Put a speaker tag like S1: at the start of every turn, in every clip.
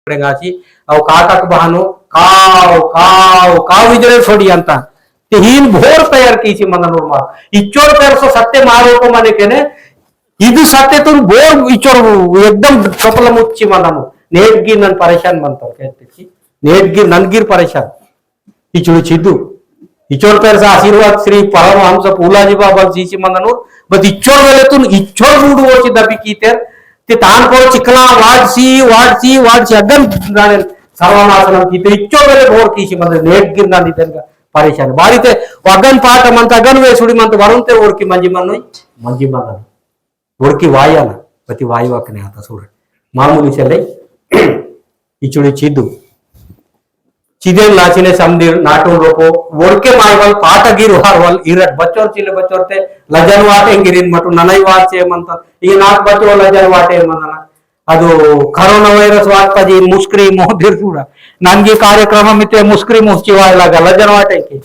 S1: घासी अव काकाक बहानो काव विजय सोडी ಅಂತ ते हीन भोर तयार कीची मन नोरमा इच्चोर पेरसो सत्य मारोको माने केने ಇದು ಸತ್ಯತುನ್ ಬೋರ್ ಇಚೋರ್ एकदम कपल मुच्ची मननु नेटगी नन परेशान बनतो कहते नेटगी ननगिर परेशान इचुಳು ಚಿದ್ದು इचोर पेरस आशीर्वाद श्री परमहंस फुलाजी बाबा जीची मननु बट इचोर वेलेतून इचोर रूड होची दबी कीतेर ते तान को चिकला वाडसी अगन गाने सर्वनाशनम कीते इचोर वेले भोर कीची मन नेटगी नन इदनगा परेशान बारी ते अगन पाठ मंत अगन वेसुडी मंत वरुण ते ओरकी मंजी मन ओळखी वायाला प्रति वायुवाकने आता सोड मामूली चले इचुड़ी चिदु चिदेन लाचिने समदीर नाटून रोको ओळके मायवल पाटगिर हारवल इरट बच्चोर चिले बच्चोरते लजन वाटे गिरिन मटु ननई वाचे मंत ಈ ನಾಲ್ಕು ಬಚ್ಚೋ ಲಜನ್ ವಾಟೆ ಮಂದನ ಅದು ಕರೋನಾ ವೈರಸ್ ವಾಟ್ಪಜಿ ಮುಸ್ಕ್ರಿ मोहदिर ಕೂಡ ನನಗೆ ಕಾರ್ಯಕ್ರಮ ಮಿತೆ ಮುಸ್ಕ್ರಿ ಮುಚ್ಚಿವಾय लागा लजन वाटे की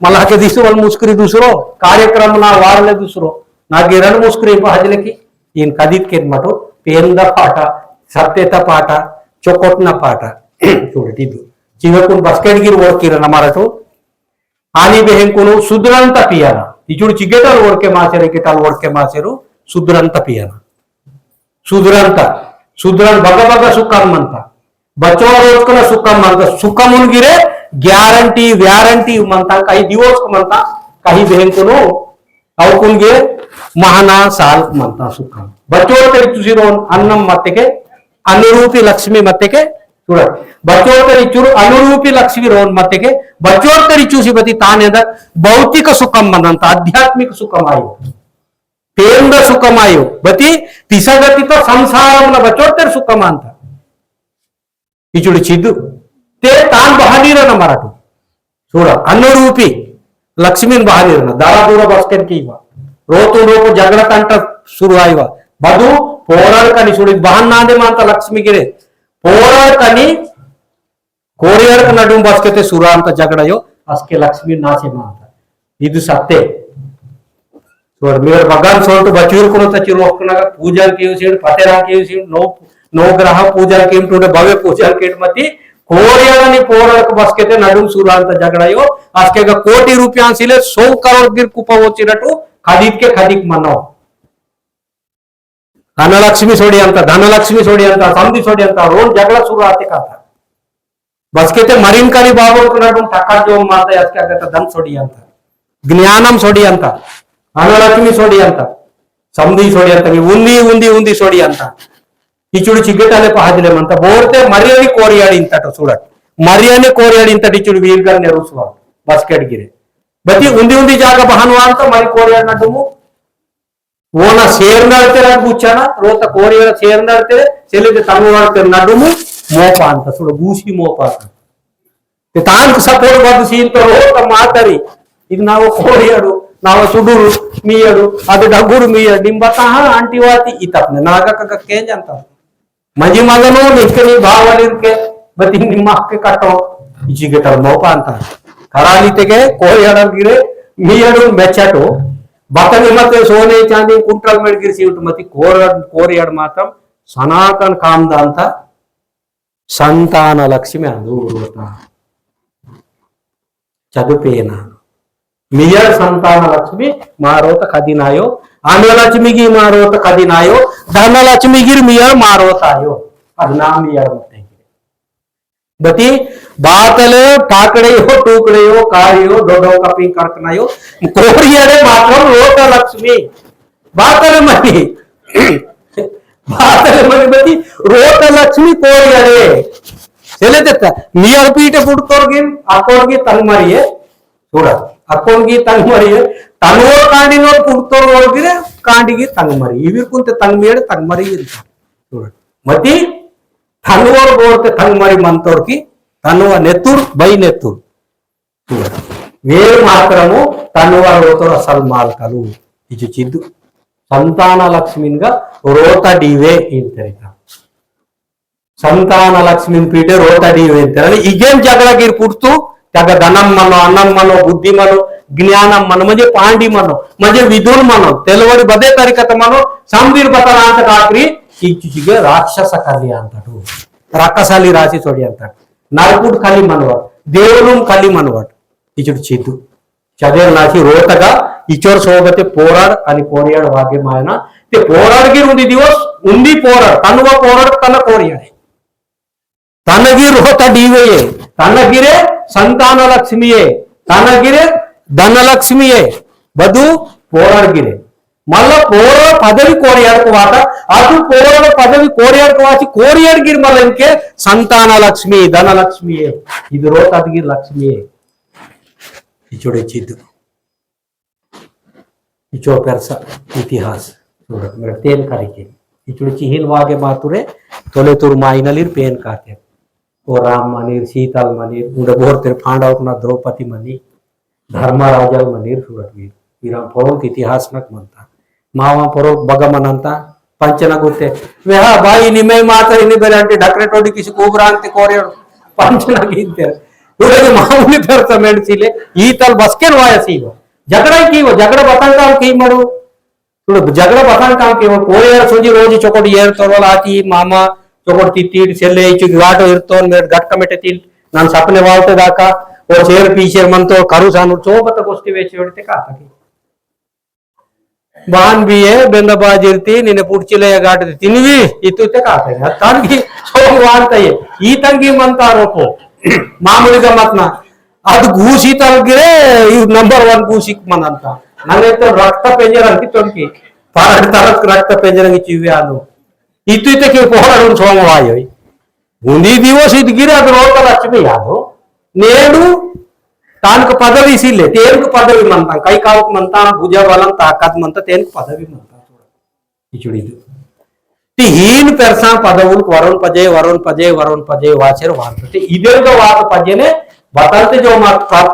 S1: मला के दिसवल मुस्क्री दुसरो कार्यक्रम ना वारले दुसरो नागे रण मुस्क्री हजले की इन कदित के मटो पेंद पाठ सत्यता पाठ चोकोटना पाठ चूडटिदु चिवकुन बस्केटगिर ओळकिरन मराठो आनी बेहेंकुनु सुद्रंत पियाना इचुड चिगेटल ओळके मासेरे गिटल ओळके मासेरू सुद्रंत पियाना सुद्रन बग सुखम म्हणता बचवा रोजकन सुखम म्हणता सुखमुन गिरे गॅरंटी व्यारंटी म्हणता काही दिवस म्हणता काही बेहेंकुनु अवकुन गे महाना साल म्हणता सुखम बचोर तरी चुसिरोन अन्नम मत्तेके अनुरूपी लक्ष्मी मत्तेके చూడ बचोर तरी चुरु अनुरूपी लक्ष्मी रोन मत्तेके बचोर तरी चूसी बती तानेद भौतिक सुखम मనంత आध्यात्मिक सुखमायो पेंद सुखमायो बती तिसगतितो संसारमुन बचोर तरी सुखम ಅಂತ इचुडी चिद्दु ते तान बहानीरन मराठो చూడ अनुरूपी लक्ष्मीन बहानीरन दारा दूर बस्केन कीवा रोतो रोको झगड़ा तंट शुरू आईवा बदू पोराड़ कनी सुड़ी बहन नादे मानता लक्ष्मी गिरे पोराड़ कनी कोरियर का नडुम बसकेते सुरा अंत झगड़ा यो अस्के लक्ष्मी नाचे मानता इदु सत्य सोड मेर भगवान सोड बचूर को तचिर ओकनगा पूजा केउसिड पतेरा केउसिड नो ग्रह पूजा केम टुडे भव्य पूजा केट मती कोरियरनी पोराड़ को बसकेते नडुम सुरा अंत झगड़ा यो अस्के कोटी रुपया सिले 100 करोड़ गिर कुपा वोचिरटू खदीक के खदीक मनो धनलक्ष्मी सोडी अंत समधी सोडी अंत रोज जगड़ा शुरू आते का था बस के मरीन करी बाबू टक्का जो माता याद धन सोडी अंत ज्ञानम सोडी अंत धनलक्ष्मी सोडी अंत समधी सोडी अंत उंदी उंदी उंदी सोडी अंत इचुड़ी चिगेटाले पहादिले मंत बोरते मरियानी कोरियाडी इंतटो చూడ मरियानी कोरियाडी इंतटी इचुड़ी वीरगन नेरुसवा बास्केट गिरे बती उंदी उंदी जाग बहनवा ಅಂತ మరి కోరియాడ నడుము ఓన ಸೇರ್ನಳ್ತೆರ ಗುಚ್ಚನ ರೋತ ಕೋರಿಯಾಡ ಸೇರ್ನಳ್ತೆರೆ ಚೆಲಿದೆ ತಮ್ಮವಾಳ್ತೆ ನಡುಮು ಮೋಪ ಅಂತ ಸುಡು ಗೂಸಿ ಮೋಪ ಅಂತ ते ತಾಂಕ ಸಪೋರ್ಟ್ ಬದು ಸೀಂತ ರೋತ ಮಾತರಿ ಇದು ನಾವು ಕೋರಿಯಾಡು ನಾವು ಸುಡುರು ಮೀಯಡು ಅದು ಡಗುರು ಮೀಯ ಡಿಂಬತಾ ಆಂಟಿ ವಾತಿ ಇತಪ್ನೆ ನಾಗಕ ಕೇಂಜ ಅಂತ ಮಂಜಿ ಮಗನು ನಿಕ್ಕನಿ ಭಾವಲಿರ್ಕೆ ಬತಿ ನಿಮ್ಮ ಅಕ್ಕೆ ಕಟ್ಟೋ ಇಜಿಗೆಟರ್ ಮೋಪ ಅಂತ करालीतेगे कोरियाडर गिरे मीयडू बेचटो बतनी मते सोने चांदी कुंट्रल मेड गिरसी उठमती कोरियाड मात्रम सनातन कामदांत संतान लक्ष्मी अंदूरता चदुपेन मियर संतान लक्ष्मी मारोत खदिनायो आन लक्ष्मी गी मारोत खदिनायो धन लक्ष्मी गिर मियर मारोतायो अदना मियर मते बती बातले टाकड़ेयो टूकड़ेयो कारियो डोडो कपी करकनायो कोरियाडे मात्रम रोत लक्ष्मी बातले मनी बती रोत लक्ष्मी कोरियाडे सेलेते नियर पीटे पुडतोर्गिन अकोर्गी तंगमरिये చూడ अकोर्गी तंगमरिये तनोर कांडिनोर पुडतोर ओर्गिरे कांडिगी तंगमरि इविरकुंते तंगमियडे तंगमरि చూడ मती तनोर बोरते तंगमरि मंतोर की तनुव नेतुर बै नेतुर वेर मात्रमु तनुव रोतर असल मालकलु इचु चिद्दु संतान लक्ष्मींगा रोत डीवे इंतरिता संतान लक्ष्मीन पीठे रोत डीवे इंतरनी इगेन जगड़ा गिर पुट्टू त्याग धनम मनो अन्नम मनो बुद्धि मनो ज्ञानम मनो म्हणजे पांडी मनो म्हणजे विदुर मनो तेलवडी बदे तरिकत मनो संवीर बतरांत काक्री इचुचिगे राक्षस कल्याण अंतटू రక్కసాలి రాసి చోడి అంటాడు నరకుడు కలి మనవాడు దేవుడు కలి మనవాడు ఇచుడు చిద్దు చదేరు నాసి రోతగా ఇచోర్ సోబతే పోరాడు అని కోరియాడు వాగ్యమాయన ते పోరాడికి ఉంది దివస్ ఉంది పోరాడు తనువ పోరాడు తన కోరియాడే తనగి రోత డీవయే తనగిరే సంతాన లక్ష్మియే తనగిరే ಧನಲಕ್ಷ್ಮಿಯೇ ಬದು పోరాడిగిరే మళ్ళా పోరాడ పదవి కోరియాడుకోవాట అటు పోరాడ పదవి కోరియాడుకోవాచి కోరియాడిగిరి మళ్ళీ ఇంకే సంతాన లక్ష్మి ధనలక్ష్మియే ఇది రోతగిరి లక్ష్మియే ఇచోడే చిద్దు इचो पेरसा इतिहास मेरे तेन करेंगे इचुड़ चिहिल वागे मातुरे तोले तुर माइनलिर पेन काते ओ राम मनीर सीताल मनीर उड़े बोर तेरे फांडाव ना द्रौपदी मनी धर्मराजा मनीर सुरटवीर विराम परोत इतिहास नक मनता मावा परो बगमनंता पंचना गुते वेहा बाई निमे माता इने बेलांटे ढकरे टोडी किसी कोबरांते कोरियर पंचना गीते उड़े मामूली पेरसा मेडसिले ईतल बस्केन वायसीव झगड़ा की वो झगड़ा बतान काम की मरो थोड़ा झगड़ा बतान काम की वो कोरियर सोजी रोजी चोकोट येर तोरवल आती मामा चोकोट तीतीर सेले इचु गाटो इरतोन मेर गट कमेटे तीन नान सपने वावते दाका और शेर पीछे मन तो करू सानु चोबत गोष्टी वेची ओडते का तकी बान भी है बेंदबाज इरती निने पुडचिले गाट तिनवी इतुते का तकी तानगी सोंग वांतये ई तंगी मंतारोपो मामूलिगा मतना ಅದು ಗೂಸಿ ತಲಗಿರೆ ಇವ್ ನಂಬರ್ 1 ಗೂಸಿ ಮನಂತ ನನ್ನೆತ್ತ ರಕ್ತ ಪೆಂಜರ ಅಂತಿ ತೊಂಕಿ ಪಾರಡಿ ತಲಕ್ ರಕ್ತ ಪೆಂಜರಂಗಿ ಚಿವ್ಯಾನು ಇತ್ತಿತಕ್ಕೆ పోరాడు సోమవాయో ఉంది దివస్ ఇదిగిరే ಅದು ರೋಗ ಲಕ್ಷ್ಮಿ ಯಾದು నేడు ತಾನಕ ಪದವಿ ಸಿಲೆ ತೇನಕ ಪದವಿ ಮಂತ ಕೈ ಕಾವಕ ಮಂತ ಭುಜ ಬಲಂ ತಾಕತ್ ಮಂತ ತೇನಕ ಪದವಿ ಮಂತ ಇಚುಡಿದು ತಿ ಹೀನ್ ಪೆರ್ಸಾ ಪದವುಲ್ ವರುಣ್ ಪಜೆ ವಾಚರ್ ವಾಂತ ಇದೆರ್ಗ ವಾತ ಪಜೆನೆ बताते जो